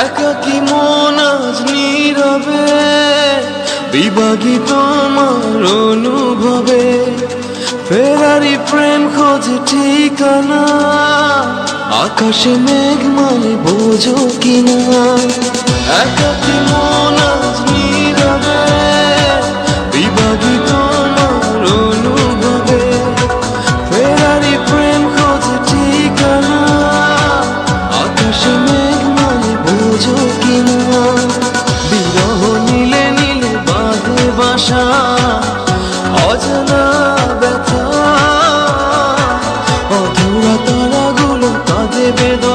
একাকী মন আজ নীরবে বিভাগী তোমার অনুভবে, ফেরারি প্রেম খোঁজে ঠিকানা, আকাশে মেঘ মানে বোঝো কিনা। একাকী মন আজ নীরবে বিভাগী তোমার অনুভবে, ফেরারি প্রেম খোঁজে ঠিকানা, আকাশে মেঘ মানে বোঝো কিনা। বিরহ নীলে নীলে বাঁধে বাসা, অজানা ব্যথা, অধুরা তারাগুলো কাঁদে বেদনা।